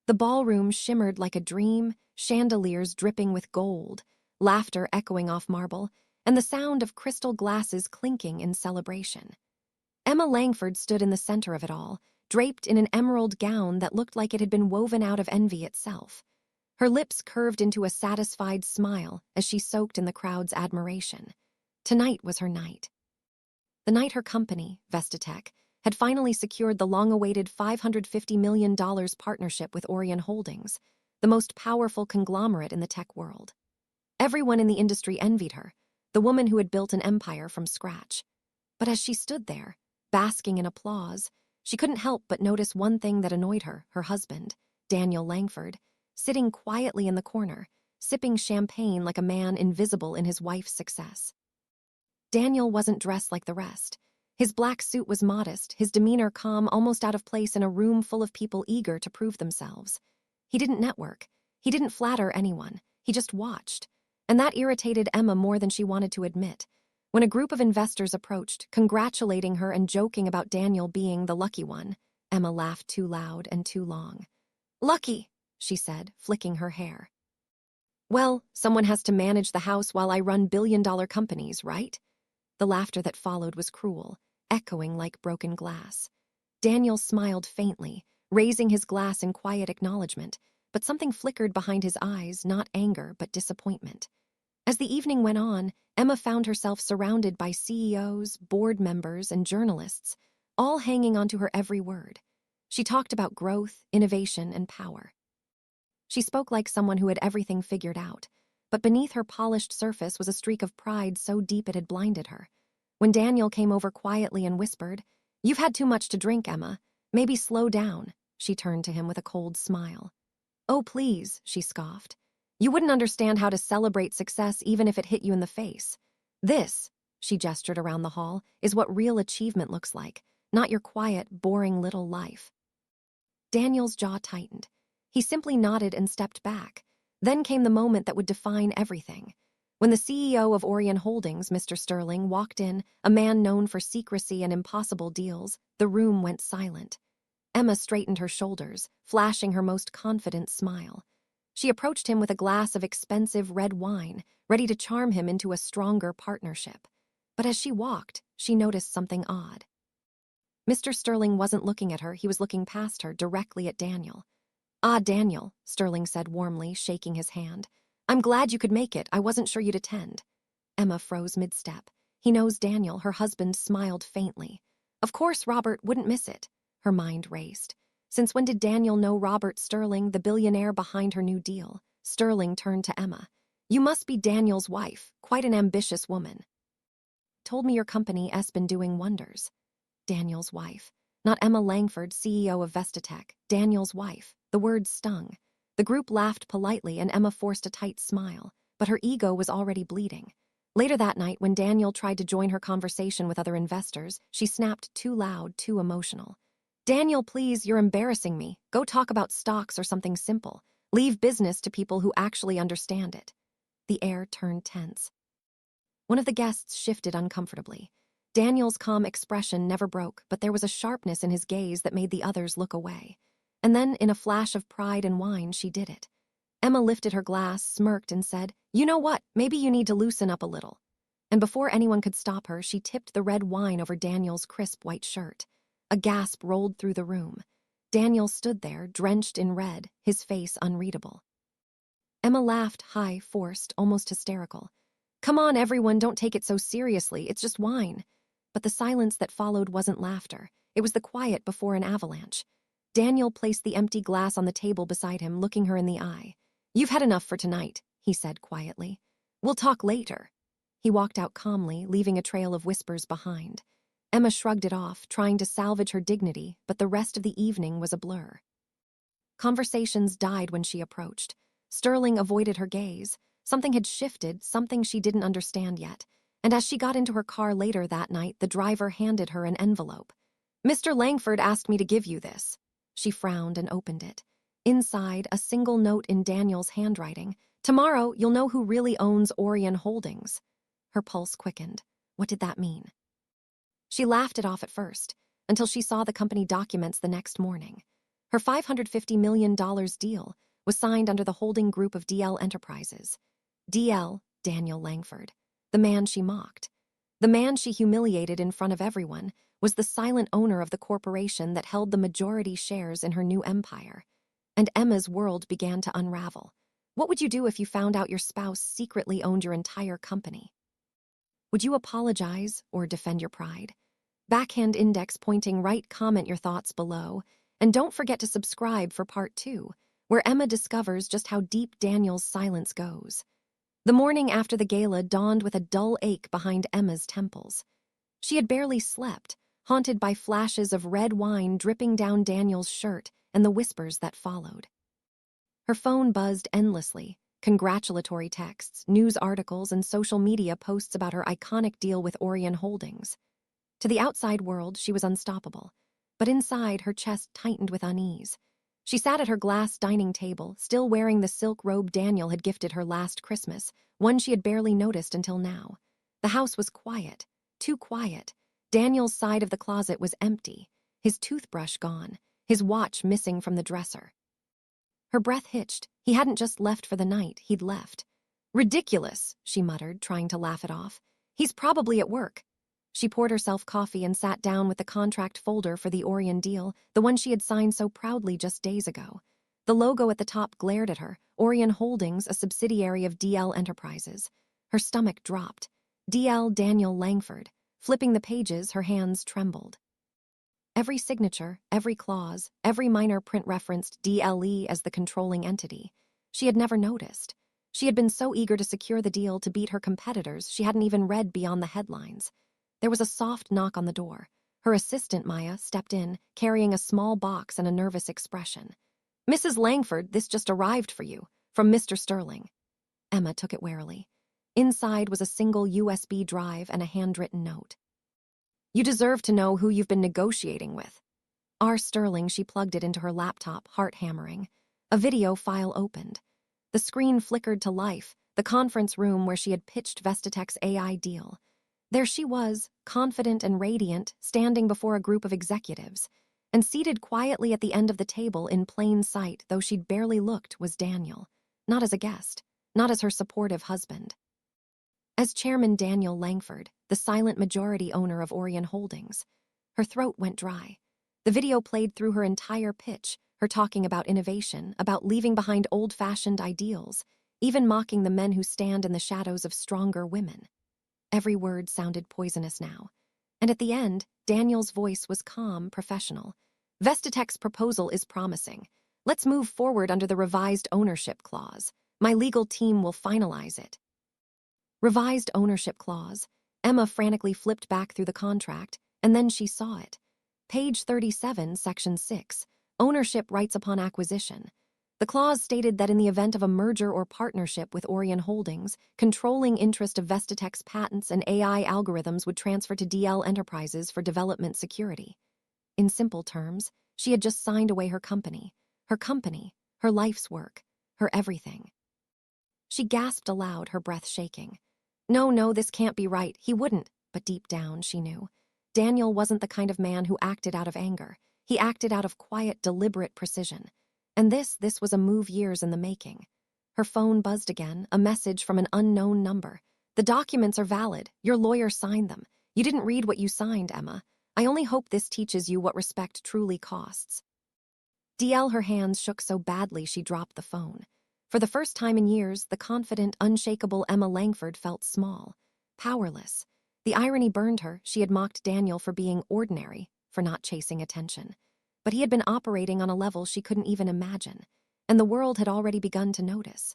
The ballroom shimmered like a dream, chandeliers dripping with gold, laughter echoing off marble, and the sound of crystal glasses clinking in celebration. Emma Langford stood in the center of it all, draped in an emerald gown that looked like it had been woven out of envy itself. Her lips curved into a satisfied smile as she soaked in the crowd's admiration. Tonight was her night. The night her company, Vestatech, had finally secured the long-awaited $550 million partnership with Orion Holdings, the most powerful conglomerate in the tech world. Everyone in the industry envied her, the woman who had built an empire from scratch. But as she stood there, basking in applause, she couldn't help but notice one thing that annoyed her husband, Daniel Langford, sitting quietly in the corner, sipping champagne like a man invisible in his wife's success. Daniel wasn't dressed like the rest. His black suit was modest, his demeanor calm, almost out of place in a room full of people eager to prove themselves. He didn't network. He didn't flatter anyone. He just watched. And that irritated Emma more than she wanted to admit. When a group of investors approached, congratulating her and joking about Daniel being the lucky one, Emma laughed too loud and too long. "Lucky," she said, flicking her hair. "Well, someone has to manage the house while I run billion-dollar companies, right?" The laughter that followed was cruel, echoing like broken glass. Daniel smiled faintly, raising his glass in quiet acknowledgement, but something flickered behind his eyes, not anger but disappointment. As the evening went on, Emma found herself surrounded by CEOs, board members, and journalists, all hanging onto her every word. She talked about growth, innovation, and power. She spoke like someone who had everything figured out, but beneath her polished surface was a streak of pride so deep it had blinded her. When Daniel came over quietly and whispered, "You've had too much to drink, Emma. Maybe slow down," she turned to him with a cold smile. "Oh, please," she scoffed. "You wouldn't understand how to celebrate success even if it hit you in the face. This," she gestured around the hall, "is what real achievement looks like, not your quiet, boring little life." Daniel's jaw tightened. He simply nodded and stepped back. Then came the moment that would define everything. When the CEO of Orion Holdings, Mr. Sterling, walked in, a man known for secrecy and impossible deals, the room went silent. Emma straightened her shoulders, flashing her most confident smile. She approached him with a glass of expensive red wine, ready to charm him into a stronger partnership. But as she walked, she noticed something odd. Mr. Sterling wasn't looking at her, he was looking past her, directly at Daniel. "Ah, Daniel," Sterling said warmly, shaking his hand. "I'm glad you could make it. I wasn't sure you'd attend." Emma froze mid-step. He knows Daniel, her husband smiled faintly. Of course Robert wouldn't miss it. Her mind raced. Since when did Daniel know Robert Sterling, the billionaire behind her new deal? Sterling turned to Emma. "You must be Daniel's wife, quite an ambitious woman." "Told me your company has been doing wonders." Daniel's wife. Not Emma Langford, CEO of Vestatech. Daniel's wife. The words stung. The group laughed politely and Emma forced a tight smile, but her ego was already bleeding. Later that night, when Daniel tried to join her conversation with other investors, she snapped too loud, too emotional. "Daniel, please, you're embarrassing me. Go talk about stocks or something simple. Leave business to people who actually understand it." The air turned tense. One of the guests shifted uncomfortably. Daniel's calm expression never broke, but there was a sharpness in his gaze that made the others look away. And then, in a flash of pride and wine, she did it. Emma lifted her glass, smirked, and said, "You know what? Maybe you need to loosen up a little." And before anyone could stop her, she tipped the red wine over Daniel's crisp white shirt. A gasp rolled through the room. Daniel stood there, drenched in red, his face unreadable. Emma laughed, high, forced, almost hysterical. "Come on, everyone, don't take it so seriously. It's just wine." But the silence that followed wasn't laughter. It was the quiet before an avalanche. Daniel placed the empty glass on the table beside him, looking her in the eye. "You've had enough for tonight," he said quietly. "We'll talk later." He walked out calmly, leaving a trail of whispers behind. Emma shrugged it off, trying to salvage her dignity, but the rest of the evening was a blur. Conversations died when she approached. Sterling avoided her gaze. Something had shifted, something she didn't understand yet. And as she got into her car later that night, the driver handed her an envelope. "Mr. Langford asked me to give you this." She frowned and opened it. Inside, a single note in Daniel's handwriting. "Tomorrow, you'll know who really owns Orion Holdings." Her pulse quickened. What did that mean? She laughed it off at first, until she saw the company documents the next morning. Her $550 million deal was signed under the holding group of DL Enterprises. DL, Daniel Langford, the man she mocked. The man she humiliated in front of everyone was the silent owner of the corporation that held the majority shares in her new empire. And Emma's world began to unravel. What would you do if you found out your spouse secretly owned your entire company? Would you apologize or defend your pride? Backhand index pointing right, comment your thoughts below. And don't forget to subscribe for part 2, where Emma discovers just how deep Daniel's silence goes. The morning after the gala dawned with a dull ache behind Emma's temples. She had barely slept, haunted by flashes of red wine dripping down Daniel's shirt and the whispers that followed. Her phone buzzed endlessly, congratulatory texts, news articles, and social media posts about her iconic deal with Orion Holdings. To the outside world, she was unstoppable, but inside her chest tightened with unease. She sat at her glass dining table, still wearing the silk robe Daniel had gifted her last Christmas, one she had barely noticed until now. The house was quiet, too quiet. Daniel's side of the closet was empty, his toothbrush gone, his watch missing from the dresser. Her breath hitched. He hadn't just left for the night, he'd left. Ridiculous, she muttered, trying to laugh it off. He's probably at work. She poured herself coffee and sat down with the contract folder for the Orion deal, the one she had signed so proudly just days ago. The logo at the top glared at her, Orion Holdings, a subsidiary of DL Enterprises. Her stomach dropped. DL Daniel Langford. Flipping the pages, her hands trembled. Every signature, every clause, every minor print referenced DLE as the controlling entity. She had never noticed. She had been so eager to secure the deal to beat her competitors, she hadn't even read beyond the headlines. There was a soft knock on the door. Her assistant, Maya, stepped in, carrying a small box and a nervous expression. "Mrs. Langford, this just arrived for you, from Mr. Sterling." Emma took it warily. Inside was a single USB drive and a handwritten note. "You deserve to know who you've been negotiating with." R. Sterling, she plugged it into her laptop, heart hammering. A video file opened. The screen flickered to life, the conference room where she had pitched Vestatech's AI deal. There she was, confident and radiant, standing before a group of executives. And seated quietly at the end of the table in plain sight, though she'd barely looked, was Daniel. Not as a guest, not as her supportive husband. As Chairman Daniel Langford, the silent majority owner of Orion Holdings. Her throat went dry. The video played through her entire pitch, her talking about innovation, about leaving behind old-fashioned ideals, even mocking the men who stand in the shadows of stronger women. Every word sounded poisonous now. And at the end, Daniel's voice was calm, professional. "Vestatech's proposal is promising. Let's move forward under the revised ownership clause. My legal team will finalize it." Revised ownership clause. Emma frantically flipped back through the contract, and then she saw it. Page 37, Section 6, Ownership Rights Upon Acquisition. The clause stated that in the event of a merger or partnership with Orion Holdings, controlling interest of Vestatech's patents and AI algorithms would transfer to DL Enterprises for development security. In simple terms, she had just signed away her company, her life's work, her everything. She gasped aloud, her breath shaking. No, this can't be right. He wouldn't. But deep down, she knew. Daniel wasn't the kind of man who acted out of anger. He acted out of quiet, deliberate precision. And this was a move years in the making. Her phone buzzed again, a message from an unknown number. "The documents are valid. Your lawyer signed them. You didn't read what you signed, Emma. I only hope this teaches you what respect truly costs." DL, her hands shook so badly she dropped the phone. For the first time in years, the confident, unshakable Emma Langford felt small, powerless. The irony burned her. She had mocked Daniel for being ordinary, for not chasing attention. But he had been operating on a level she couldn't even imagine, and the world had already begun to notice.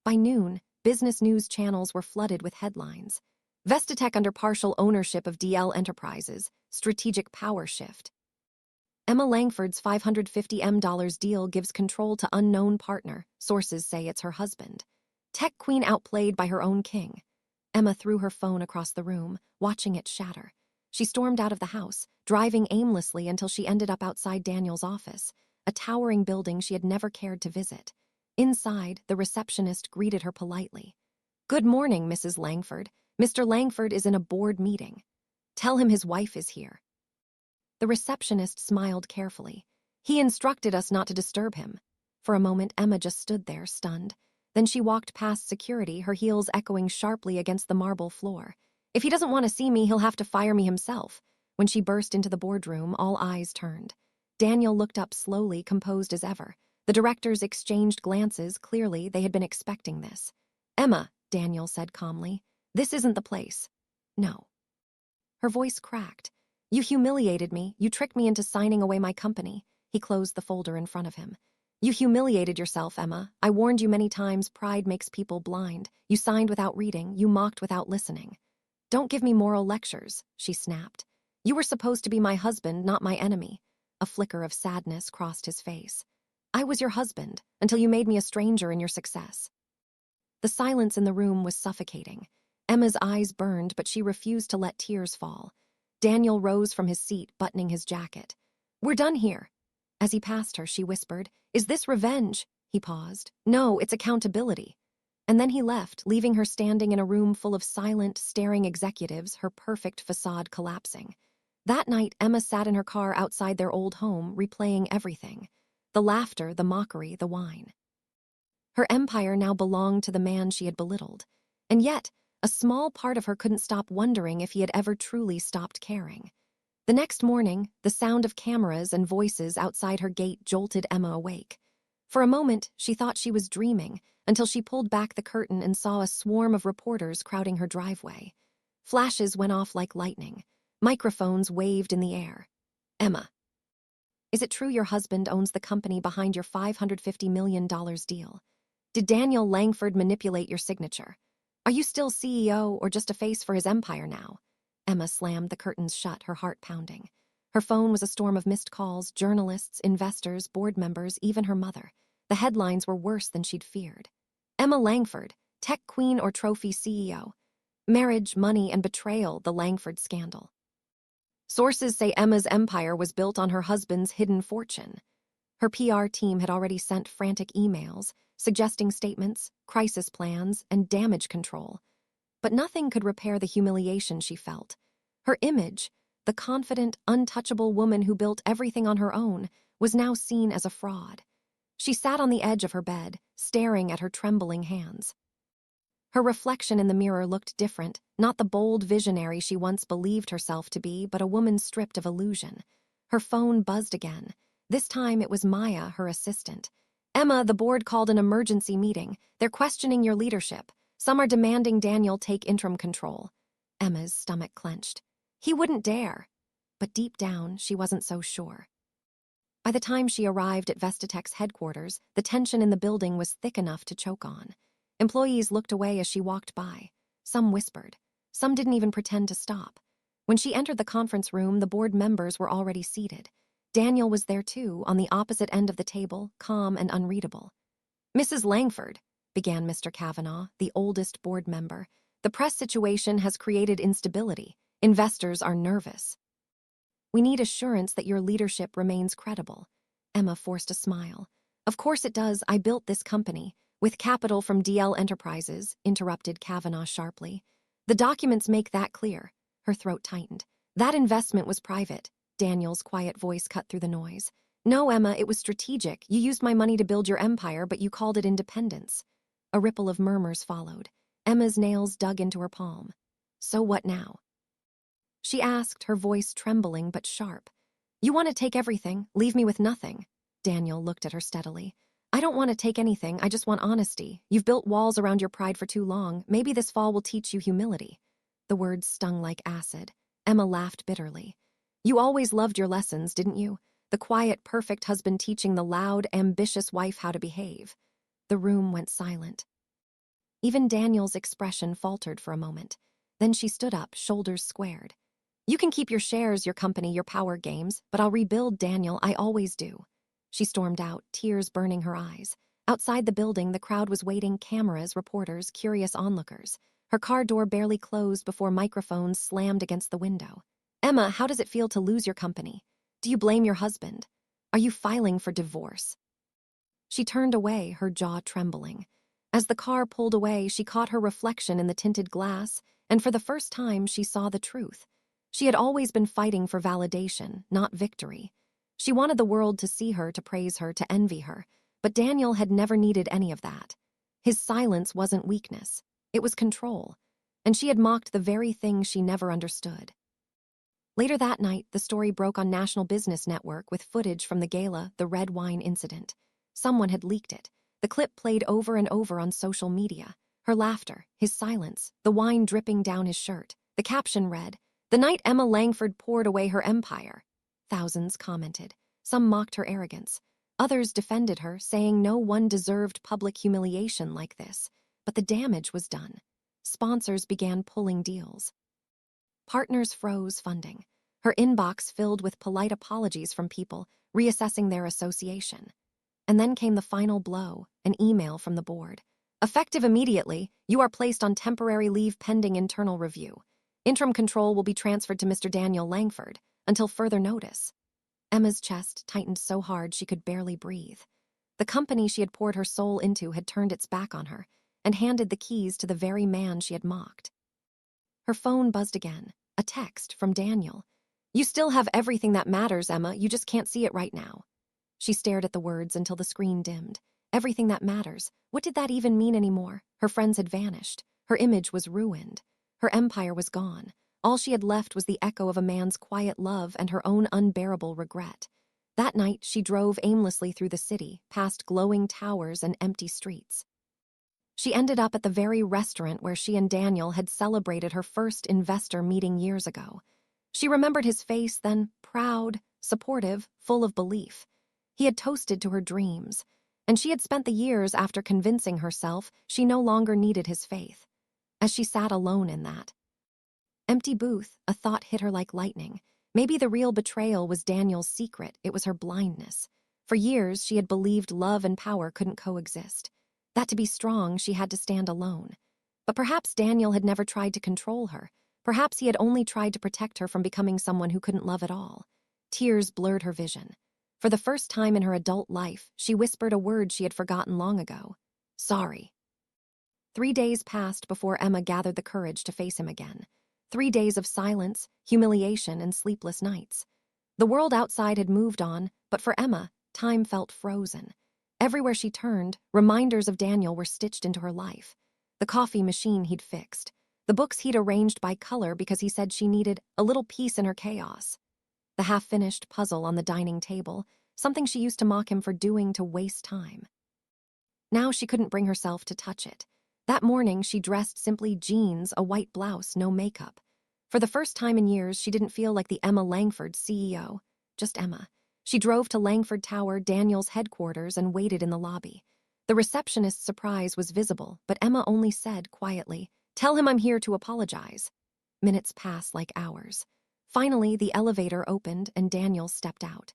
By noon, business news channels were flooded with headlines. Vestatech under partial ownership of DL Enterprises, strategic power shift. Emma Langford's $550 deal gives control to unknown partner. Sources say it's her husband. Tech queen outplayed by her own king. Emma threw her phone across the room, watching it shatter. She stormed out of the house, driving aimlessly until she ended up outside Daniel's office, a towering building she had never cared to visit. Inside, the receptionist greeted her politely. "Good morning, Mrs. Langford. Mr. Langford is in a board meeting. Tell him his wife is here." The receptionist smiled carefully. He instructed us not to disturb him. For a moment, Emma just stood there, stunned. Then she walked past security, her heels echoing sharply against the marble floor. If he doesn't want to see me, he'll have to fire me himself. When she burst into the boardroom, all eyes turned. Daniel looked up slowly, composed as ever. The directors exchanged glances. Clearly, they had been expecting this. "Emma," Daniel said calmly, "this isn't the place." "No." Her voice cracked. "You humiliated me. You tricked me into signing away my company." He closed the folder in front of him. "You humiliated yourself, Emma. I warned you many times. Pride makes people blind. You signed without reading. You mocked without listening." "Don't give me moral lectures," she snapped. "You were supposed to be my husband, not my enemy." A flicker of sadness crossed his face. "I was your husband, until you made me a stranger in your success." The silence in the room was suffocating. Emma's eyes burned, but she refused to let tears fall. Daniel rose from his seat, buttoning his jacket. "We're done here." As he passed her, she whispered, "Is this revenge?" He paused. "No, it's accountability." And then he left, leaving her standing in a room full of silent, staring executives, her perfect facade collapsing. That night, Emma sat in her car outside their old home, replaying everything. The laughter, the mockery, the wine. Her empire now belonged to the man she had belittled. And yet, a small part of her couldn't stop wondering if he had ever truly stopped caring. The next morning, the sound of cameras and voices outside her gate jolted Emma awake. For a moment, she thought she was dreaming, until she pulled back the curtain and saw a swarm of reporters crowding her driveway. Flashes went off like lightning. Microphones waved in the air. "Emma, is it true your husband owns the company behind your $550 million deal? Did Daniel Langford manipulate your signature? Are you still CEO or just a face for his empire now?" Emma slammed the curtains shut, her heart pounding. Her phone was a storm of missed calls, journalists, investors, board members, even her mother. The headlines were worse than she'd feared. "Emma Langford, tech queen or trophy CEO. Marriage, money, and betrayal, the Langford scandal." Sources say Emma's empire was built on her husband's hidden fortune. Her PR team had already sent frantic emails, suggesting statements, crisis plans, and damage control. But nothing could repair the humiliation she felt. Her image, the confident, untouchable woman who built everything on her own, was now seen as a fraud. She sat on the edge of her bed, staring at her trembling hands. Her reflection in the mirror looked different, not the bold visionary she once believed herself to be, but a woman stripped of illusion. Her phone buzzed again. This time it was Maya, her assistant. "Emma, the board called an emergency meeting. They're questioning your leadership. Some are demanding Daniel take interim control." Emma's stomach clenched. He wouldn't dare. But deep down, she wasn't so sure. By the time she arrived at Vestatech's headquarters, the tension in the building was thick enough to choke on. Employees looked away as she walked by. Some whispered. Some didn't even pretend to stop. When she entered the conference room, the board members were already seated. Daniel was there too, on the opposite end of the table, calm and unreadable. "Mrs. Langford," began Mr. Kavanaugh, the oldest board member, "the press situation has created instability. Investors are nervous. We need assurance that your leadership remains credible." Emma forced a smile. "Of course it does. I built this company. With capital from DL Enterprises," interrupted Kavanaugh sharply. "The documents make that clear." Her throat tightened. "That investment was private." Daniel's quiet voice cut through the noise. "No, Emma, it was strategic. You used my money to build your empire, but you called it independence." A ripple of murmurs followed. Emma's nails dug into her palm. "So what now?" she asked, her voice trembling but sharp. "You want to take everything, leave me with nothing." Daniel looked at her steadily. "I don't want to take anything, I just want honesty. You've built walls around your pride for too long. Maybe this fall will teach you humility." The words stung like acid. Emma laughed bitterly. "You always loved your lessons, didn't you? The quiet, perfect husband teaching the loud, ambitious wife how to behave." The room went silent. Even Daniel's expression faltered for a moment. Then she stood up, shoulders squared. "You can keep your shares, your company, your power games, but I'll rebuild, Daniel, I always do." She stormed out, tears burning her eyes. Outside the building, the crowd was waiting, cameras, reporters, curious onlookers. Her car door barely closed before microphones slammed against the window. "Emma, how does it feel to lose your company? Do you blame your husband? Are you filing for divorce?" She turned away, her jaw trembling. As the car pulled away, she caught her reflection in the tinted glass, and for the first time she saw the truth. She had always been fighting for validation, not victory. She wanted the world to see her, to praise her, to envy her, but Daniel had never needed any of that. His silence wasn't weakness, it was control, and she had mocked the very thing she never understood. Later that night, the story broke on National Business Network with footage from the gala, the red wine incident. Someone had leaked it. The clip played over and over on social media. Her laughter, his silence, the wine dripping down his shirt. The caption read, "The night Emma Langford poured away her empire." Thousands commented. Some mocked her arrogance. Others defended her, saying no one deserved public humiliation like this. But the damage was done. Sponsors began pulling deals. Partners froze funding. Her inbox filled with polite apologies from people, reassessing their association. And then came the final blow, an email from the board. "Effective immediately, you are placed on temporary leave pending internal review. Interim control will be transferred to Mr. Daniel Langford, until further notice." Emma's chest tightened so hard she could barely breathe. The company she had poured her soul into had turned its back on her, and handed the keys to the very man she had mocked. Her phone buzzed again, a text from Daniel. "You still have everything that matters, Emma, you just can't see it right now." She stared at the words until the screen dimmed. Everything that matters. What did that even mean anymore? Her friends had vanished. Her image was ruined. Her empire was gone. All she had left was the echo of a man's quiet love and her own unbearable regret. That night, she drove aimlessly through the city, past glowing towers and empty streets. She ended up at the very restaurant where she and Daniel had celebrated her first investor meeting years ago. She remembered his face then, proud, supportive, full of belief. He had toasted to her dreams, and she had spent the years after convincing herself she no longer needed his faith. As she sat alone in that empty booth, a thought hit her like lightning. Maybe the real betrayal was Daniel's secret, it was her blindness. For years, she had believed love and power couldn't coexist. That to be strong, she had to stand alone. But perhaps Daniel had never tried to control her. Perhaps he had only tried to protect her from becoming someone who couldn't love at all. Tears blurred her vision. For the first time in her adult life, she whispered a word she had forgotten long ago. "Sorry." 3 days passed before Emma gathered the courage to face him again. 3 days of silence, humiliation, and sleepless nights. The world outside had moved on, but for Emma, time felt frozen. Everywhere she turned, reminders of Daniel were stitched into her life. The coffee machine he'd fixed. The books he'd arranged by color because he said she needed a little peace in her chaos. The half-finished puzzle on the dining table, something she used to mock him for doing to waste time. Now she couldn't bring herself to touch it. That morning, she dressed simply jeans, a white blouse, no makeup. For the first time in years, she didn't feel like the Emma Langford CEO, just Emma. She drove to Langford Tower, Daniel's headquarters, and waited in the lobby. The receptionist's surprise was visible, but Emma only said quietly, "Tell him I'm here to apologize." Minutes passed like hours. Finally, the elevator opened and Daniel stepped out.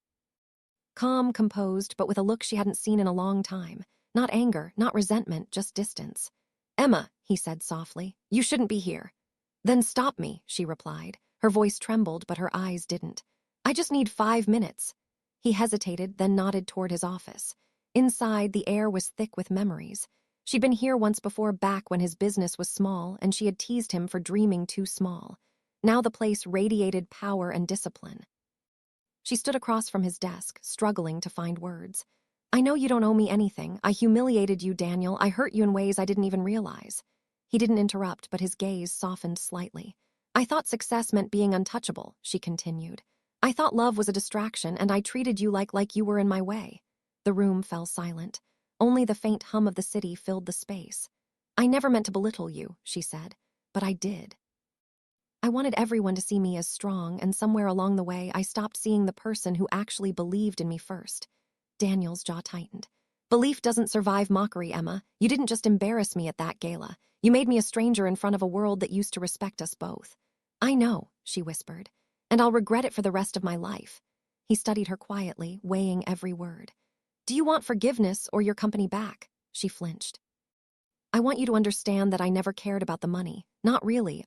Calm, composed, but with a look she hadn't seen in a long time. Not anger, not resentment, just distance. "Emma," he said softly, "you shouldn't be here." "Then stop me," she replied. Her voice trembled, but her eyes didn't. "I just need 5 minutes." He hesitated, then nodded toward his office. Inside, the air was thick with memories. She'd been here once before, back when his business was small, and she had teased him for dreaming too small. Now the place radiated power and discipline. She stood across from his desk, struggling to find words. "I know you don't owe me anything. I humiliated you, Daniel. I hurt you in ways I didn't even realize." He didn't interrupt, but his gaze softened slightly. "I thought success meant being untouchable," she continued. "I thought love was a distraction, and I treated you like you were in my way." The room fell silent. Only the faint hum of the city filled the space. "I never meant to belittle you," she said, "but I did. I wanted everyone to see me as strong, and somewhere along the way, I stopped seeing the person who actually believed in me first." Daniel's jaw tightened. "Belief doesn't survive mockery, Emma. You didn't just embarrass me at that gala. You made me a stranger in front of a world that used to respect us both." "I know," she whispered, "and I'll regret it for the rest of my life." He studied her quietly, weighing every word. "Do you want forgiveness or your company back?" She flinched. "I want you to understand that I never cared about the money. Not really,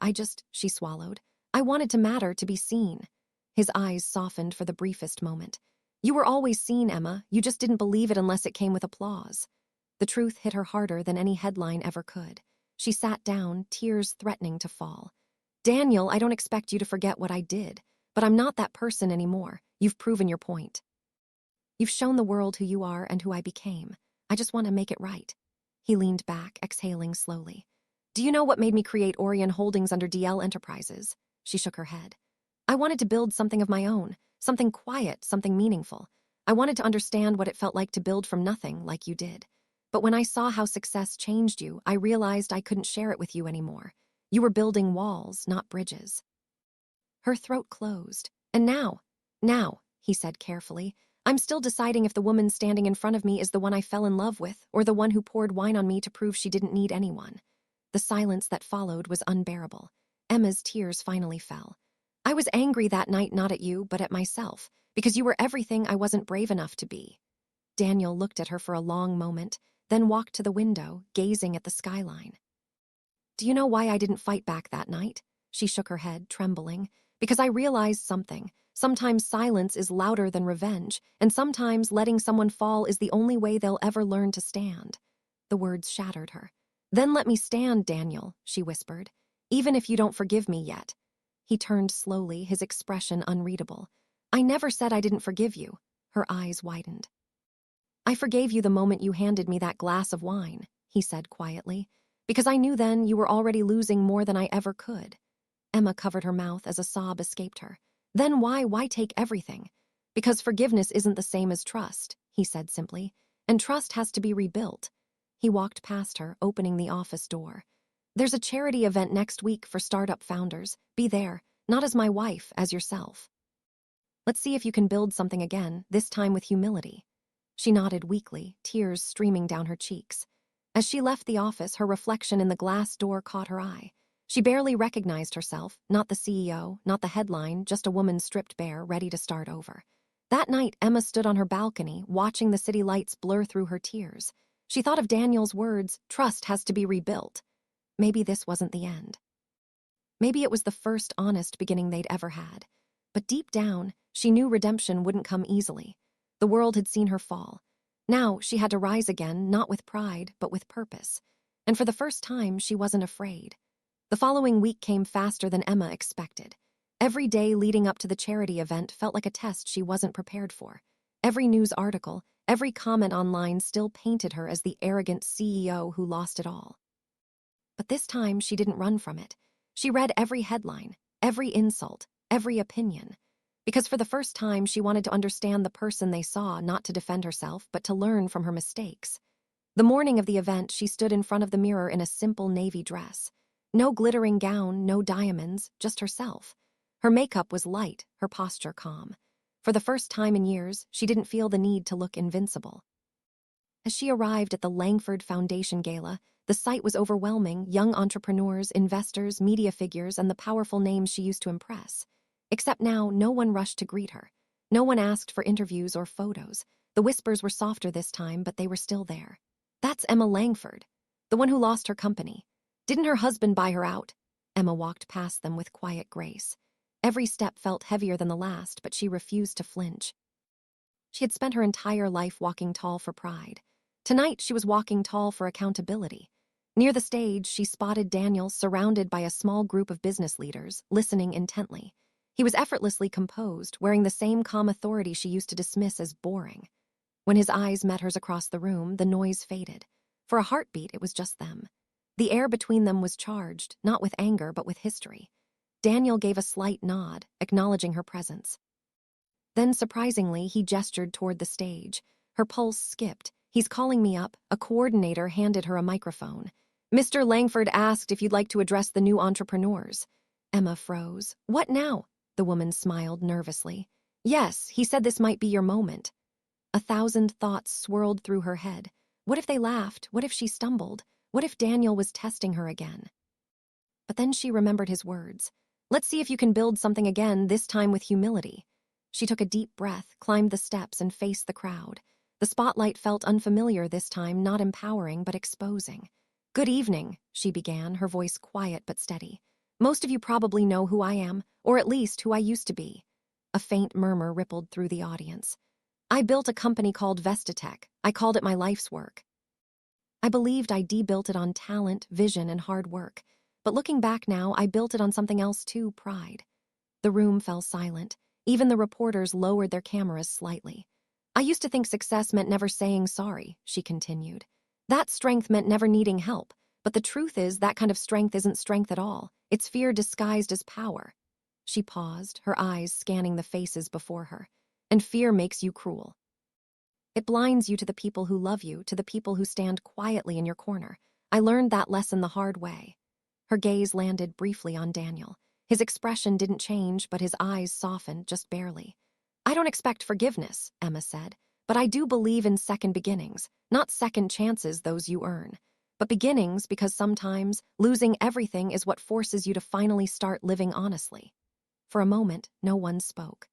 she swallowed. "I wanted to matter, to be seen." His eyes softened for the briefest moment. "You were always seen, Emma. You just didn't believe it unless it came with applause." The truth hit her harder than any headline ever could. She sat down, tears threatening to fall. "Daniel, I don't expect you to forget what I did, but I'm not that person anymore. You've proven your point." You've shown the world who you are and who I became. I just want to make it right." He leaned back, exhaling slowly. "Do you know what made me create Orion Holdings under DL Enterprises?" She shook her head. "I wanted to build something of my own, something quiet, something meaningful. I wanted to understand what it felt like to build from nothing like you did. But when I saw how success changed you, I realized I couldn't share it with you anymore. You were building walls, not bridges." Her throat closed. "And now," he said carefully, "I'm still deciding if the woman standing in front of me is the one I fell in love with or the one who poured wine on me to prove she didn't need anyone." The silence that followed was unbearable. Emma's tears finally fell. "I was angry that night, not at you, but at myself, because you were everything I wasn't brave enough to be." Daniel looked at her for a long moment, then walked to the window, gazing at the skyline. "Do you know why I didn't fight back that night?" She shook her head, trembling. "Because I realized something. Sometimes silence is louder than revenge, and sometimes letting someone fall is the only way they'll ever learn to stand." The words shattered her. "Then let me stand, Daniel," she whispered, "even if you don't forgive me yet." He turned slowly, his expression unreadable. "I never said I didn't forgive you." Her eyes widened. "I forgave you the moment you handed me that glass of wine," he said quietly, "because I knew then you were already losing more than I ever could." Emma covered her mouth as a sob escaped her. "Then why take everything?" "Because forgiveness isn't the same as trust," he said simply, "and trust has to be rebuilt." He walked past her, opening the office door. "There's a charity event next week for startup founders. Be there, not as my wife, as yourself. Let's see if you can build something again, this time with humility." She nodded weakly, tears streaming down her cheeks. As she left the office, her reflection in the glass door caught her eye. She barely recognized herself, not the CEO, not the headline, just a woman stripped bare, ready to start over. That night, Emma stood on her balcony, watching the city lights blur through her tears. She thought of Daniel's words, "Trust has to be rebuilt." Maybe this wasn't the end. Maybe it was the first honest beginning they'd ever had. But deep down, she knew redemption wouldn't come easily. The world had seen her fall. Now she had to rise again, not with pride, but with purpose. And for the first time, she wasn't afraid. The following week came faster than Emma expected. Every day leading up to the charity event felt like a test she wasn't prepared for. Every news article, every comment online still painted her as the arrogant CEO who lost it all. But this time, she didn't run from it. She read every headline, every insult, every opinion. Because for the first time, she wanted to understand the person they saw, not to defend herself, but to learn from her mistakes. The morning of the event, she stood in front of the mirror in a simple navy dress. No glittering gown, no diamonds, just herself. Her makeup was light, her posture calm. For the first time in years, she didn't feel the need to look invincible. As she arrived at the Langford Foundation Gala, the sight was overwhelming: young entrepreneurs, investors, media figures, and the powerful names she used to impress. Except now, no one rushed to greet her. No one asked for interviews or photos. The whispers were softer this time, but they were still there. "That's Emma Langford, the one who lost her company. Didn't her husband buy her out?" Emma walked past them with quiet grace. Every step felt heavier than the last, but she refused to flinch. She had spent her entire life walking tall for pride. Tonight, she was walking tall for accountability. Near the stage, she spotted Daniel surrounded by a small group of business leaders, listening intently. He was effortlessly composed, wearing the same calm authority she used to dismiss as boring. When his eyes met hers across the room, the noise faded. For a heartbeat, it was just them. The air between them was charged, not with anger, but with history. Daniel gave a slight nod, acknowledging her presence. Then, surprisingly, he gestured toward the stage. Her pulse skipped. "He's calling me up." A coordinator handed her a microphone. "Mr. Langford asked if you'd like to address the new entrepreneurs." Emma froze. "What now?" The woman smiled nervously. "Yes, he said this might be your moment." 1,000 thoughts swirled through her head. What if they laughed? What if she stumbled? What if Daniel was testing her again? But then she remembered his words. "Let's see if you can build something again, this time with humility." She took a deep breath, climbed the steps, and faced the crowd. The spotlight felt unfamiliar this time, not empowering, but exposing. "Good evening," she began, her voice quiet but steady. "Most of you probably know who I am, or at least who I used to be." A faint murmur rippled through the audience. "I built a company called Vestatech. I called it my life's work. I believed I built it on talent, vision, and hard work. But looking back now, I built it on something else too: pride." The room fell silent. Even the reporters lowered their cameras slightly. I used to think success meant never saying sorry, she continued. That strength meant never needing help, but the truth is that kind of strength isn't strength at all. It's fear disguised as power. She paused, her eyes scanning the faces before her. And fear makes you cruel. It blinds you to the people who love you, to the people who stand quietly in your corner. I learned that lesson the hard way. Her gaze landed briefly on Daniel. His expression didn't change, but his eyes softened just barely. I don't expect forgiveness, Emma said, but I do believe in second beginnings, not second chances those you earn. But beginnings, because sometimes losing everything is what forces you to finally start living honestly. For a moment, no one spoke.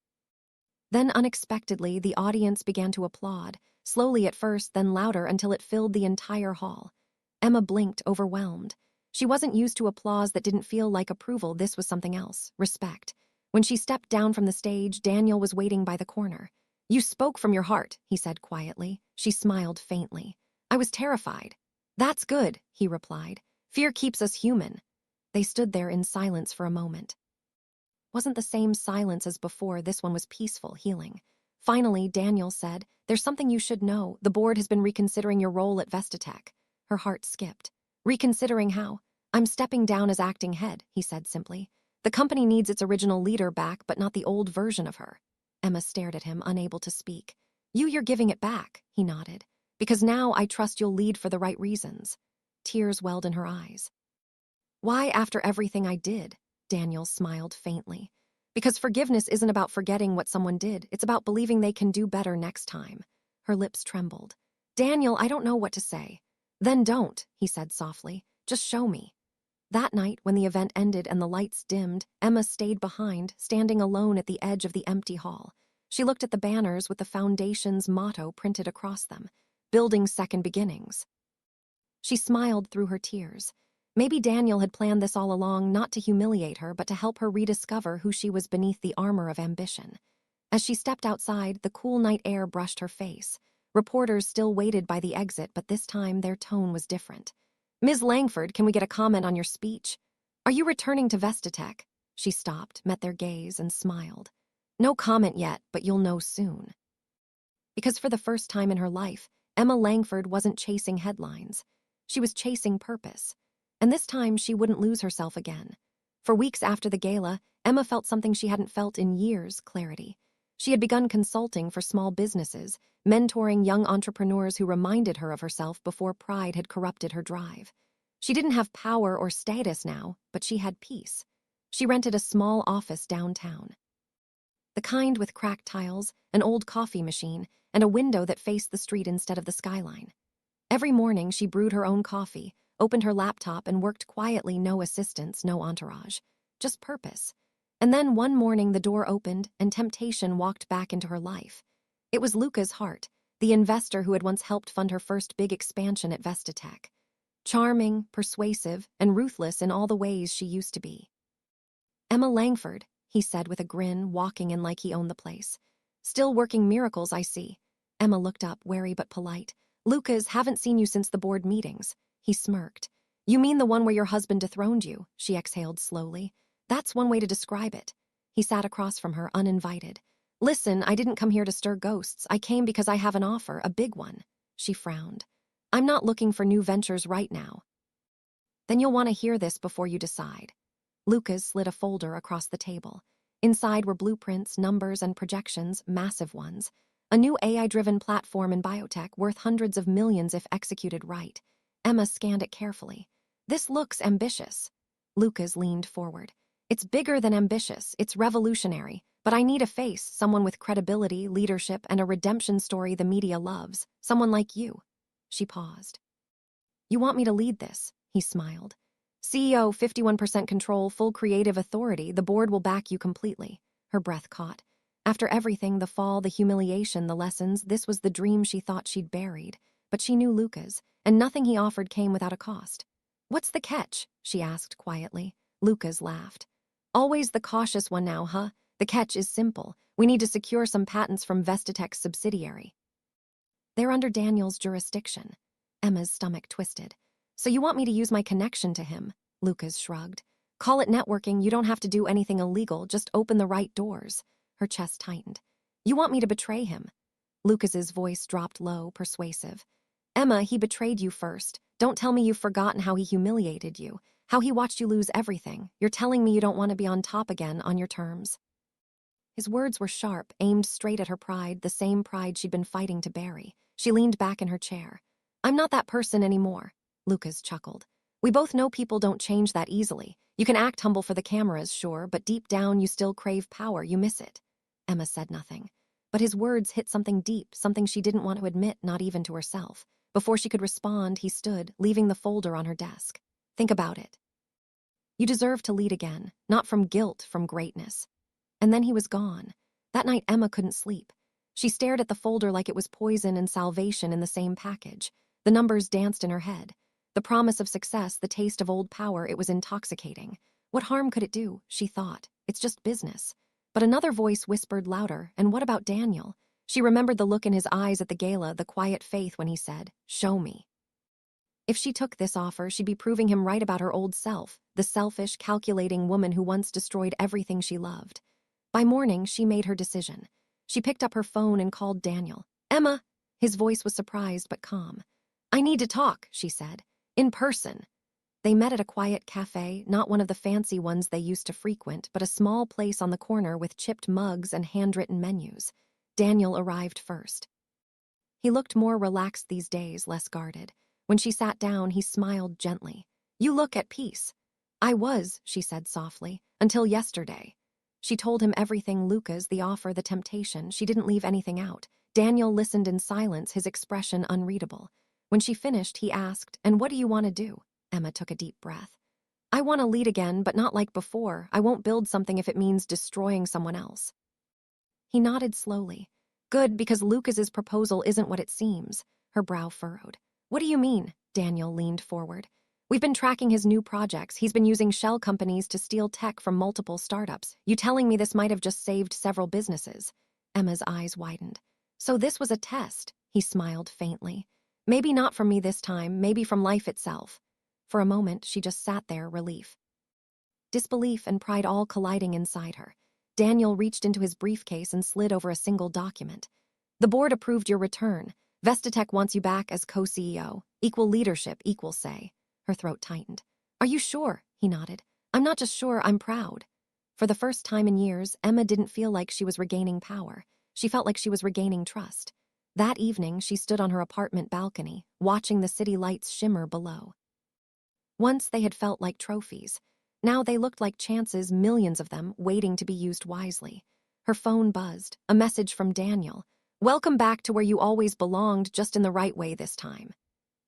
Then unexpectedly, the audience began to applaud, slowly at first, then louder until it filled the entire hall. Emma blinked, overwhelmed. She wasn't used to applause that didn't feel like approval. This was something else, respect. When she stepped down from the stage, Daniel was waiting by the corner. You spoke from your heart, he said quietly. She smiled faintly. I was terrified. That's good, he replied. Fear keeps us human. They stood there in silence for a moment. Wasn't the same silence as before. This one was peaceful, healing. Finally, Daniel said, There's something you should know. The board has been reconsidering your role at Vestatech. Her heart skipped. Reconsidering how? I'm stepping down as acting head, he said simply. The company needs its original leader back, but not the old version of her. Emma stared at him, unable to speak. You're giving it back, he nodded. Because now I trust you'll lead for the right reasons. Tears welled in her eyes. Why, after everything I did? Daniel smiled faintly. Because forgiveness isn't about forgetting what someone did. It's about believing they can do better next time. Her lips trembled. Daniel, I don't know what to say. Then don't, he said softly. Just show me. That night, when the event ended and the lights dimmed, Emma stayed behind, standing alone at the edge of the empty hall. She looked at the banners with the foundation's motto printed across them, Building Second Beginnings. She smiled through her tears. Maybe Daniel had planned this all along, not to humiliate her, but to help her rediscover who she was beneath the armor of ambition. As she stepped outside, the cool night air brushed her face. Reporters still waited by the exit, but this time their tone was different. Ms. Langford, can we get a comment on your speech? Are you returning to Vestatech? She stopped, met their gaze, and smiled. No comment yet, but you'll know soon. Because for the first time in her life, Emma Langford wasn't chasing headlines. She was chasing purpose. And this time she wouldn't lose herself again. For weeks after the gala, Emma felt something she hadn't felt in years, clarity. She had begun consulting for small businesses, mentoring young entrepreneurs who reminded her of herself before pride had corrupted her drive. She didn't have power or status now, but she had peace. She rented a small office downtown. The kind with cracked tiles, an old coffee machine, and a window that faced the street instead of the skyline. Every morning she brewed her own coffee, opened her laptop, and worked quietly, no assistants, no entourage. Just purpose. And then one morning the door opened and temptation walked back into her life. It was Luca's heart, the investor who had once helped fund her first big expansion at Vestatech. Charming, persuasive, and ruthless in all the ways she used to be. Emma Langford, he said with a grin, walking in like he owned the place. Still working miracles, I see. Emma looked up, wary but polite. Luca's, haven't seen you since the board meetings. He smirked. You mean the one where your husband dethroned you? She exhaled slowly. That's one way to describe it. He sat across from her, uninvited. Listen, I didn't come here to stir ghosts. I came because I have an offer, a big one. She frowned. I'm not looking for new ventures right now. Then you'll want to hear this before you decide. Lucas slid a folder across the table. Inside were blueprints, numbers, and projections, massive ones. A new AI-driven platform in biotech worth hundreds of millions if executed right. Emma scanned it carefully. This looks ambitious. Lucas leaned forward. It's bigger than ambitious, it's revolutionary, but I need a face, someone with credibility, leadership, and a redemption story the media loves, someone like you. She paused. You want me to lead this? He smiled. CEO, 51% control, full creative authority, the board will back you completely. Her breath caught. After everything, the fall, the humiliation, the lessons, this was the dream she thought she'd buried. But she knew Lucas, and nothing he offered came without a cost. What's the catch? She asked quietly. Lucas laughed. Always the cautious one now, huh? The catch is simple. We need to secure some patents from Vestatech's subsidiary. They're under Daniel's jurisdiction. Emma's stomach twisted. So you want me to use my connection to him? Lucas shrugged. Call it networking, you don't have to do anything illegal, just open the right doors. Her chest tightened. You want me to betray him? Lucas's voice dropped low, persuasive. Emma, he betrayed you first. Don't tell me you've forgotten how he humiliated you, how he watched you lose everything. You're telling me you don't want to be on top again on your terms. His words were sharp, aimed straight at her pride, the same pride she'd been fighting to bury. She leaned back in her chair. I'm not that person anymore, Lucas chuckled. We both know people don't change that easily. You can act humble for the cameras, sure, but deep down you still crave power, you miss it. Emma said nothing. But his words hit something deep, something she didn't want to admit, not even to herself. Before she could respond, he stood, leaving the folder on her desk. Think about it. You deserve to lead again, not from guilt, from greatness. And then he was gone. That night Emma couldn't sleep. She stared at the folder like it was poison and salvation in the same package. The numbers danced in her head. The promise of success, the taste of old power, it was intoxicating. What harm could it do, she thought. It's just business. But another voice whispered louder, and what about Daniel? She remembered the look in his eyes at the gala, the quiet faith when he said, show me. If she took this offer, she'd be proving him right about her old self, the selfish, calculating woman who once destroyed everything she loved. By morning, she made her decision. She picked up her phone and called Daniel. Emma! His voice was surprised but calm. I need to talk, she said. In person. They met at a quiet cafe, not one of the fancy ones they used to frequent, but a small place on the corner with chipped mugs and handwritten menus. Daniel arrived first. He looked more relaxed these days, less guarded. When she sat down, he smiled gently. You look at peace. I was, she said softly, until yesterday. She told him everything, Lucas, the offer, the temptation. She didn't leave anything out. Daniel listened in silence, his expression unreadable. When she finished, he asked, and what do you want to do? Emma took a deep breath. I want to lead again, but not like before. I won't build something if it means destroying someone else. He nodded slowly. Good, because Lucas's proposal isn't what it seems. Her brow furrowed. What do you mean? Daniel leaned forward. We've been tracking his new projects. He's been using shell companies to steal tech from multiple startups. You telling me this might have just saved several businesses? Emma's eyes widened. So this was a test, he smiled faintly. Maybe not from me this time, maybe from life itself. For a moment, she just sat there, relief. Disbelief and pride all colliding inside her. Daniel reached into his briefcase and slid over a single document. The board approved your return. Vestatech wants you back as co-CEO. Equal leadership, equal say. Her throat tightened. Are you sure? He nodded. I'm not just sure, I'm proud. For the first time in years, Emma didn't feel like she was regaining power. She felt like she was regaining trust. That evening, she stood on her apartment balcony, watching the city lights shimmer below. Once they had felt like trophies. Now they looked like chances, millions of them, waiting to be used wisely. Her phone buzzed, a message from Daniel. Welcome back to where you always belonged, just in the right way this time.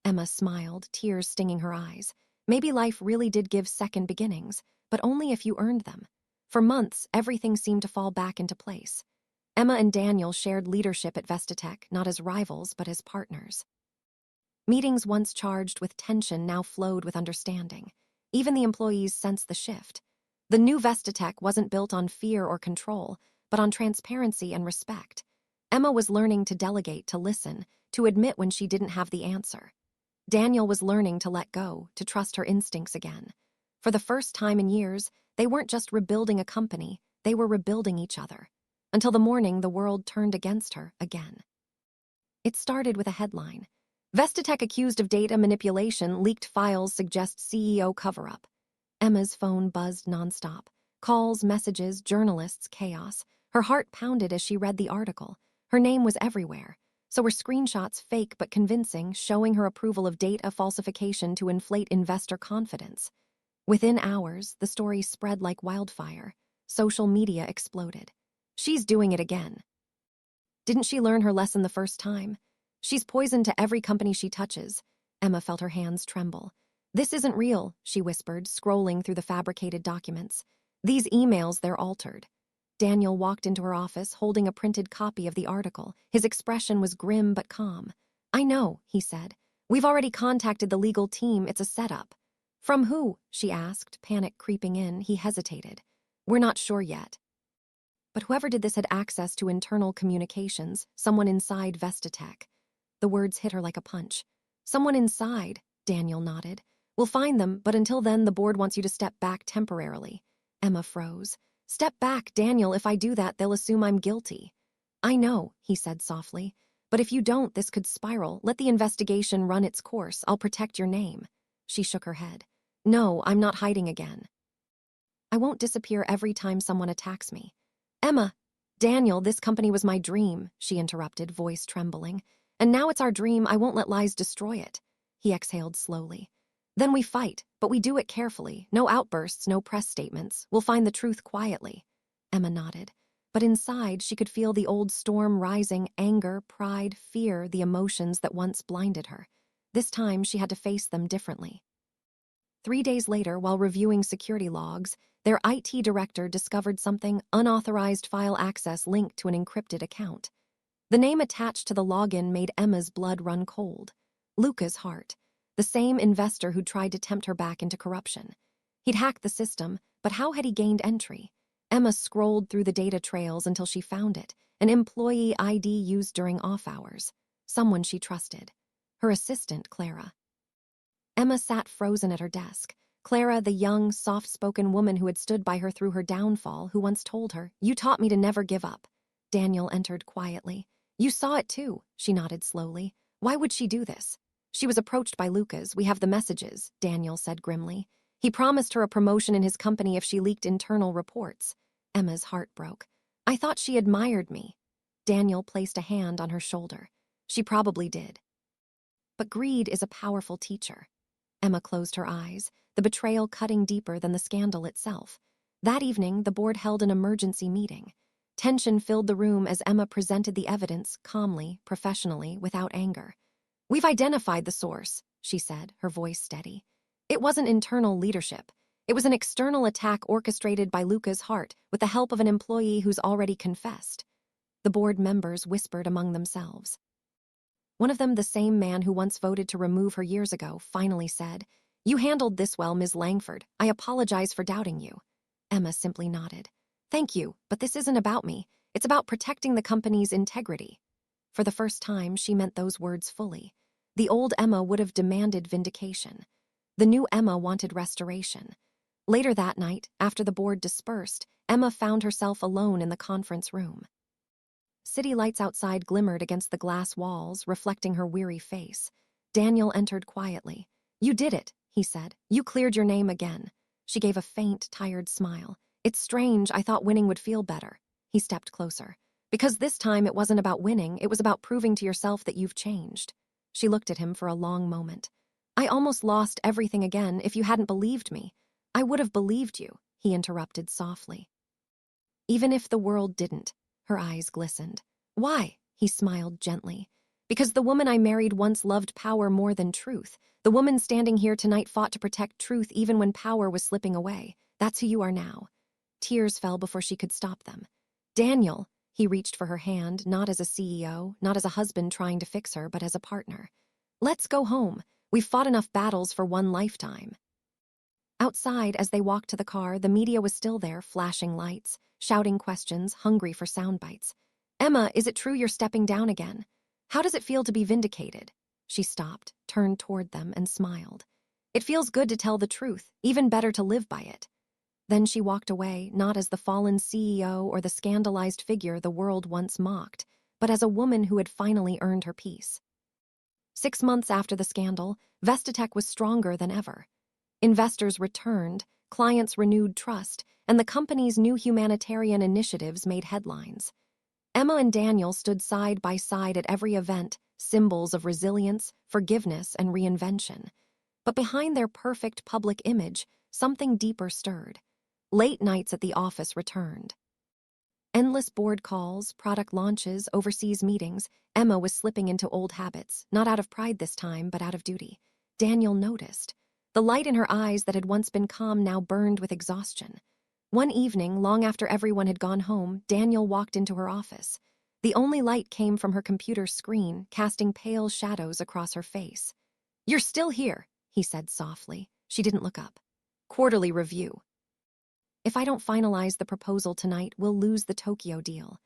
Emma smiled, tears stinging her eyes. Maybe life really did give second beginnings, but only if you earned them. For months, everything seemed to fall back into place. Emma and Daniel shared leadership at Vestatech, not as rivals, but as partners. Meetings once charged with tension now flowed with understanding. Even the employees sensed the shift. The new Vestatech wasn't built on fear or control, but on transparency and respect. Emma was learning to delegate, to listen, to admit when she didn't have the answer. Daniel was learning to let go, to trust her instincts again. For the first time in years, they weren't just rebuilding a company, they were rebuilding each other. Until the morning the world turned against her again. It started with a headline. Vestatech accused of data manipulation, leaked files suggest CEO cover-up. Emma's phone buzzed nonstop. Calls, messages, journalists, chaos. Her heart pounded as she read the article. Her name was everywhere. So were screenshots, fake but convincing, showing her approval of data falsification to inflate investor confidence. Within hours, the story spread like wildfire. Social media exploded. She's doing it again. Didn't she learn her lesson the first time? She's poison to every company she touches. Emma felt her hands tremble. This isn't real, she whispered, scrolling through the fabricated documents. These emails, they're altered. Daniel walked into her office, holding a printed copy of the article. His expression was grim but calm. I know, he said. We've already contacted the legal team. It's a setup. From who? She asked, panic creeping in. He hesitated. We're not sure yet. But whoever did this had access to internal communications, someone inside Vestatech. The words hit her like a punch. Someone inside, Daniel nodded. We'll find them, but until then the board wants you to step back temporarily. Emma froze. Step back, Daniel. If I do that, they'll assume I'm guilty. I know, he said softly. But if you don't, this could spiral. Let the investigation run its course. I'll protect your name." She shook her head. "No, I'm not hiding again. I won't disappear every time someone attacks me." "Emma." "Daniel, this company was my dream," she interrupted, voice trembling. "And now it's our dream. I won't let lies destroy it." He exhaled slowly. "Then we fight, but we do it carefully. No outbursts, no press statements. We'll find the truth quietly." Emma nodded. But inside, she could feel the old storm rising, anger, pride, fear, the emotions that once blinded her. This time, she had to face them differently. 3 days later, while reviewing security logs, their IT director discovered something: unauthorized file access linked to an encrypted account. The name attached to the login made Emma's blood run cold. Luca's Hart, the same investor who'd tried to tempt her back into corruption. He'd hacked the system, but how had he gained entry? Emma scrolled through the data trails until she found it: an employee ID used during off hours. Someone she trusted. Her assistant, Clara. Emma sat frozen at her desk. Clara, the young, soft-spoken woman who had stood by her through her downfall, who once told her, "You taught me to never give up." Daniel entered quietly. "You saw it too," she nodded slowly. "Why would she do this?" "She was approached by Lucas. We have the messages," Daniel said grimly. "He promised her a promotion in his company if she leaked internal reports." Emma's heart broke. "I thought she admired me." Daniel placed a hand on her shoulder. "She probably did. But greed is a powerful teacher." Emma closed her eyes, the betrayal cutting deeper than the scandal itself. That evening, the board held an emergency meeting. Tension filled the room as Emma presented the evidence, calmly, professionally, without anger. "We've identified the source," she said, her voice steady. "It wasn't internal leadership. It was an external attack orchestrated by Luca's Hart with the help of an employee who's already confessed." The board members whispered among themselves. One of them, the same man who once voted to remove her years ago, finally said, "You handled this well, Ms. Langford. I apologize for doubting you." Emma simply nodded. "Thank you, but this isn't about me. It's about protecting the company's integrity." For the first time, she meant those words fully. The old Emma would have demanded vindication. The new Emma wanted restoration. Later that night, after the board dispersed, Emma found herself alone in the conference room. City lights outside glimmered against the glass walls, reflecting her weary face. Daniel entered quietly. "You did it," he said. "You cleared your name again." She gave a faint, tired smile. "It's strange. I thought winning would feel better." He stepped closer. "Because this time it wasn't about winning, it was about proving to yourself that you've changed." She looked at him for a long moment. "I almost lost everything again if you hadn't believed me." "I would have believed you," he interrupted softly. "Even if the world didn't." Her eyes glistened. "Why?" He smiled gently. "Because the woman I married once loved power more than truth. The woman standing here tonight fought to protect truth even when power was slipping away. That's who you are now." Tears fell before she could stop them. "Daniel," he reached for her hand, not as a CEO, not as a husband trying to fix her, but as a partner. "Let's go home. We've fought enough battles for one lifetime." Outside, as they walked to the car, the media was still there, flashing lights, shouting questions, hungry for sound bites. "Emma, is it true you're stepping down again? How does it feel to be vindicated?" She stopped, turned toward them, and smiled. "It feels good to tell the truth, even better to live by it." Then she walked away, not as the fallen CEO or the scandalized figure the world once mocked, but as a woman who had finally earned her peace. 6 months after the scandal, Vestatech was stronger than ever. Investors returned, clients renewed trust, and the company's new humanitarian initiatives made headlines. Emma and Daniel stood side by side at every event, symbols of resilience, forgiveness, and reinvention. But behind their perfect public image, something deeper stirred. Late nights at the office returned. Endless board calls, product launches, overseas meetings. Emma was slipping into old habits, not out of pride this time, but out of duty. Daniel noticed. The light in her eyes that had once been calm now burned with exhaustion. One evening, long after everyone had gone home, Daniel walked into her office. The only light came from her computer screen, casting pale shadows across her face. "You're still here," he said softly. She didn't look up. "Quarterly review. If I don't finalize the proposal tonight, we'll lose the Tokyo deal."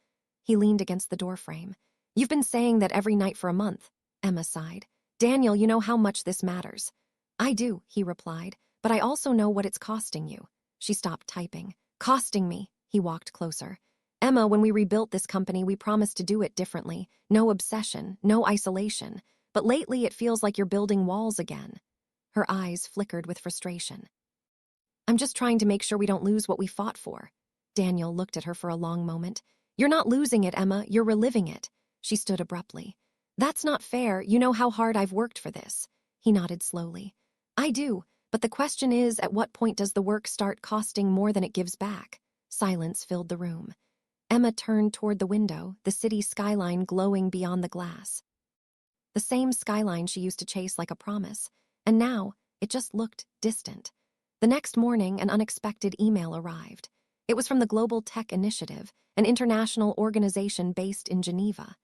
He leaned against the doorframe. "You've been saying that every night for a month." Emma sighed. "Daniel, you know how much this matters." "I do," he replied, "but I also know what it's costing you." She stopped typing. "Costing me." He walked closer. Emma, when we rebuilt this company, we promised to do it differently. No obsession, no isolation. But lately it feels like you're building walls again. Her eyes flickered with frustration. I'm just trying to make sure we don't lose what we fought for. Daniel looked at her for a long moment. You're not losing it, Emma, you're reliving it. She stood abruptly. That's not fair, you know how hard I've worked for this. He nodded slowly. I do, but the question is, at what point does the work start costing more than it gives back? Silence filled the room. Emma turned toward the window, the city skyline glowing beyond the glass. The same skyline she used to chase like a promise, and now it just looked distant. The next morning, an unexpected email arrived. It was from the Global Tech Initiative, an international organization based in Geneva.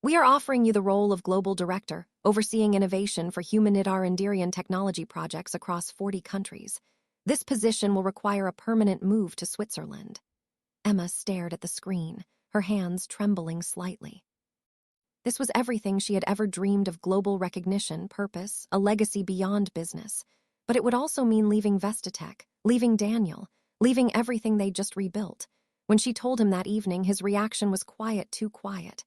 We are offering you the role of Global Director, overseeing innovation for humanitarian technology projects across 40 countries. This position will require a permanent move to Switzerland. Emma stared at the screen, her hands trembling slightly. This was everything she had ever dreamed of: global recognition, purpose, a legacy beyond business. But it would also mean leaving Vestatech, leaving Daniel, leaving everything they'd just rebuilt. When she told him that evening, his reaction was quiet, too quiet.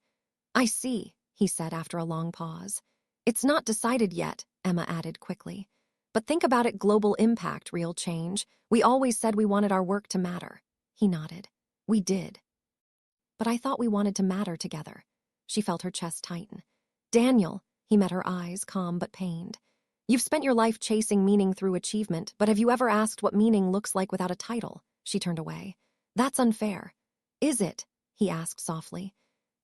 I see, he said after a long pause. It's not decided yet, Emma added quickly. But think about it: global impact, real change. We always said we wanted our work to matter. He nodded. We did. But I thought we wanted to matter together. She felt her chest tighten. Daniel, he met her eyes, calm but pained. You've spent your life chasing meaning through achievement, but have you ever asked what meaning looks like without a title? She turned away. That's unfair. Is it? He asked softly.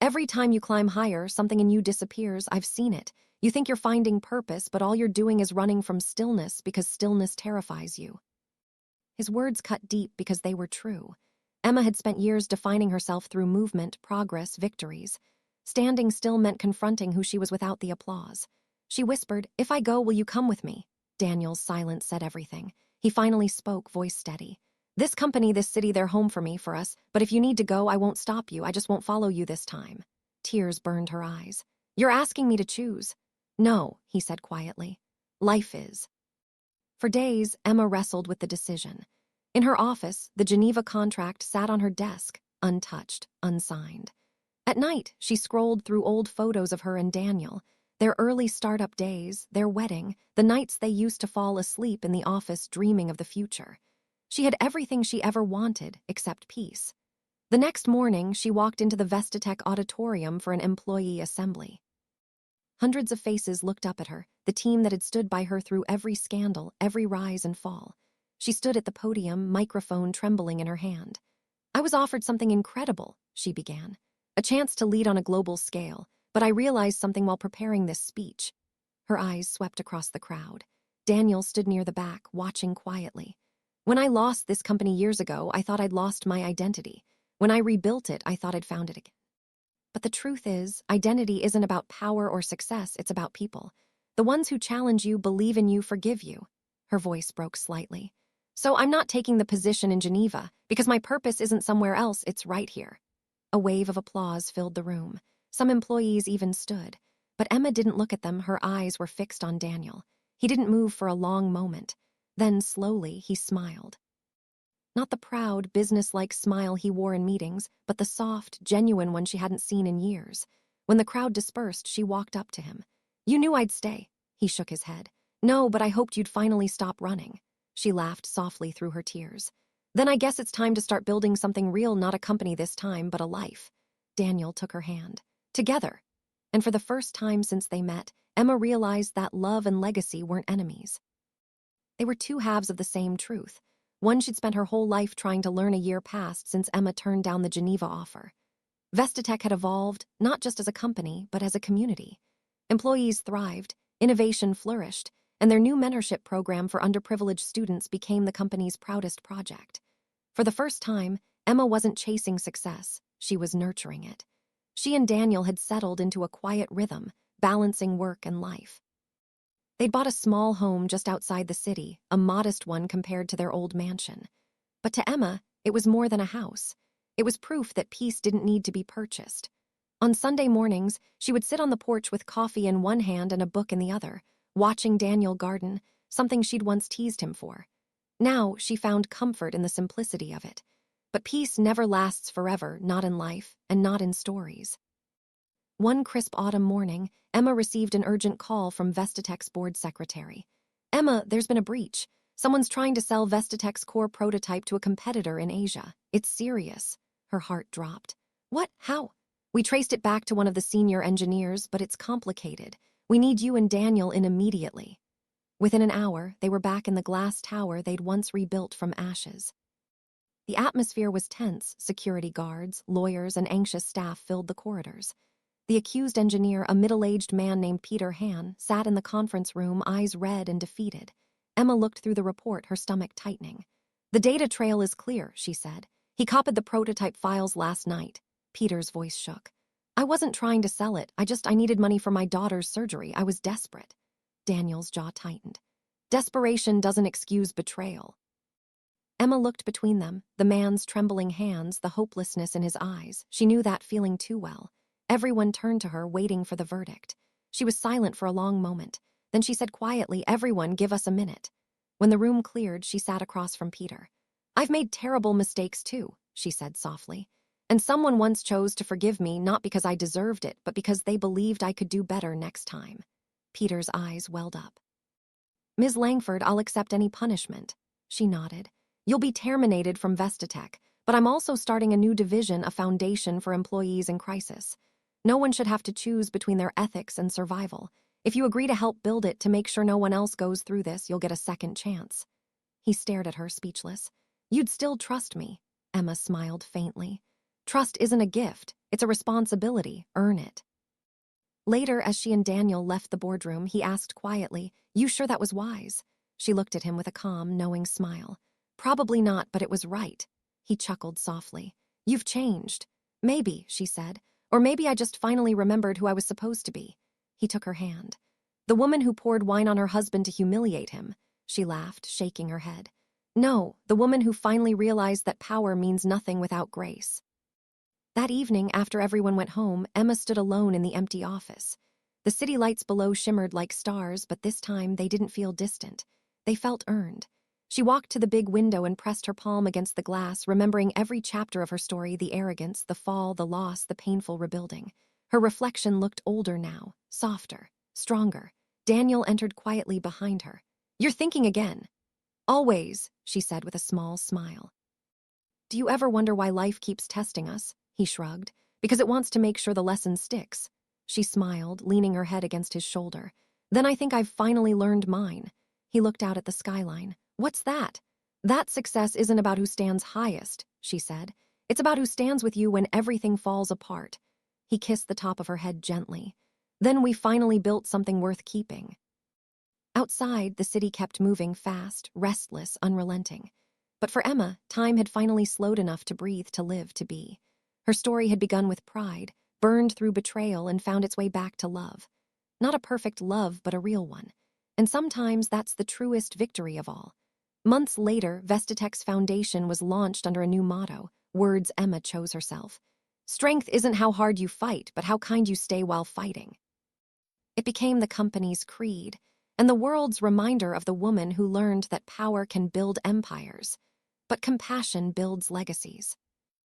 Every time you climb higher, something in you disappears. I've seen it. You think you're finding purpose, but all you're doing is running from stillness because stillness terrifies you. His words cut deep because they were true. Emma had spent years defining herself through movement, progress, victories. Standing still meant confronting who she was without the applause. She whispered, If I go, will you come with me? Daniel's silence said everything. He finally spoke, voice steady. This company, this city, they're home for me, for us. But if you need to go, I won't stop you. I just won't follow you this time. Tears burned her eyes. You're asking me to choose. No, he said quietly. Life is. For days, Emma wrestled with the decision. In her office, the Geneva contract sat on her desk, untouched, unsigned. At night, she scrolled through old photos of her and Daniel, their early startup days, their wedding, the nights they used to fall asleep in the office dreaming of the future. She had everything she ever wanted, except peace. The next morning, she walked into the Vestatech auditorium for an employee assembly. Hundreds of faces looked up at her, the team that had stood by her through every scandal, every rise and fall. She stood at the podium, microphone trembling in her hand. I was offered something incredible, she began. A chance to lead on a global scale, but I realized something while preparing this speech. Her eyes swept across the crowd. Daniel stood near the back, watching quietly. When I lost this company years ago, I thought I'd lost my identity. When I rebuilt it, I thought I'd found it again. But the truth is, identity isn't about power or success, it's about people. The ones who challenge you, believe in you, forgive you. Her voice broke slightly. So I'm not taking the position in Geneva, because my purpose isn't somewhere else, it's right here. A wave of applause filled the room. Some employees even stood. But Emma didn't look at them, her eyes were fixed on Daniel. He didn't move for a long moment. Then, slowly, he smiled. Not the proud, business-like smile he wore in meetings, but the soft, genuine one she hadn't seen in years. When the crowd dispersed, she walked up to him. You knew I'd stay. He shook his head. No, but I hoped you'd finally stop running. She laughed softly through her tears. Then I guess it's time to start building something real, not a company this time, but a life. Daniel took her hand. Together. And for the first time since they met, Emma realized that love and legacy weren't enemies. They were two halves of the same truth. One she'd spent her whole life trying to learn a year past since Emma turned down the Geneva offer. Vestatech had evolved, not just as a company, but as a community. Employees thrived, innovation flourished, and their new mentorship program for underprivileged students became the company's proudest project. For the first time, Emma wasn't chasing success, she was nurturing it. She and Daniel had settled into a quiet rhythm, balancing work and life. They'd bought a small home just outside the city, a modest one compared to their old mansion. But to Emma, it was more than a house. It was proof that peace didn't need to be purchased. On Sunday mornings, she would sit on the porch with coffee in one hand and a book in the other, watching Daniel garden, something she'd once teased him for. Now, she found comfort in the simplicity of it. But peace never lasts forever, not in life, and not in stories. One crisp autumn morning, Emma received an urgent call from Vestatech's board secretary. "Emma, there's been a breach. Someone's trying to sell Vestatech's core prototype to a competitor in Asia. It's serious." Her heart dropped. "What? How?" "We traced it back to one of the senior engineers, but it's complicated. We need you and Daniel in immediately." Within an hour, they were back in the glass tower they'd once rebuilt from ashes. The atmosphere was tense. Security guards, lawyers, and anxious staff filled the corridors. The accused engineer, a middle-aged man named Peter Han, sat in the conference room, eyes red and defeated. Emma looked through the report, her stomach tightening. "The data trail is clear," she said. "He copied the prototype files last night." Peter's voice shook. "I wasn't trying to sell it. I needed money for my daughter's surgery. I was desperate." Daniel's jaw tightened. "Desperation doesn't excuse betrayal." Emma looked between them, the man's trembling hands, the hopelessness in his eyes. She knew that feeling too well. Everyone turned to her, waiting for the verdict. She was silent for a long moment. Then she said quietly, "Everyone, give us a minute." When the room cleared, she sat across from Peter. "I've made terrible mistakes too," she said softly. "And someone once chose to forgive me not because I deserved it, but because they believed I could do better next time." Peter's eyes welled up. "Ms. Langford, I'll accept any punishment." She nodded. "You'll be terminated from Vestatech, but I'm also starting a new division, a foundation for employees in crisis. No one should have to choose between their ethics and survival. If you agree to help build it to make sure no one else goes through this, you'll get a second chance." He stared at her, speechless. "You'd still trust me?" Emma smiled faintly. "Trust isn't a gift. It's a responsibility. Earn it." Later, as she and Daniel left the boardroom, he asked quietly, "You sure that was wise?" She looked at him with a calm, knowing smile. "Probably not, but it was right." He chuckled softly. "You've changed." "Maybe," she said. "Or maybe I just finally remembered who I was supposed to be." He took her hand. "The woman who poured wine on her husband to humiliate him." She laughed, shaking her head. "No, the woman who finally realized that power means nothing without grace." That evening, after everyone went home, Emma stood alone in the empty office. The city lights below shimmered like stars, but this time they didn't feel distant. They felt earned. She walked to the big window and pressed her palm against the glass, remembering every chapter of her story, the arrogance, the fall, the loss, the painful rebuilding. Her reflection looked older now, softer, stronger. Daniel entered quietly behind her. "You're thinking again." "Always," she said with a small smile. "Do you ever wonder why life keeps testing us?" He shrugged. "Because it wants to make sure the lesson sticks." She smiled, leaning her head against his shoulder. "Then I think I've finally learned mine." He looked out at the skyline. "What's that?" "That success isn't about who stands highest," she said. "It's about who stands with you when everything falls apart." He kissed the top of her head gently. "Then we finally built something worth keeping." Outside, the city kept moving fast, restless, unrelenting. But for Emma, time had finally slowed enough to breathe, to live, to be. Her story had begun with pride, burned through betrayal, and found its way back to love. Not a perfect love, but a real one. And sometimes that's the truest victory of all. Months later, Vestatech's foundation was launched under a new motto, words Emma chose herself. "Strength isn't how hard you fight, but how kind you stay while fighting." It became the company's creed, and the world's reminder of the woman who learned that power can build empires, but compassion builds legacies.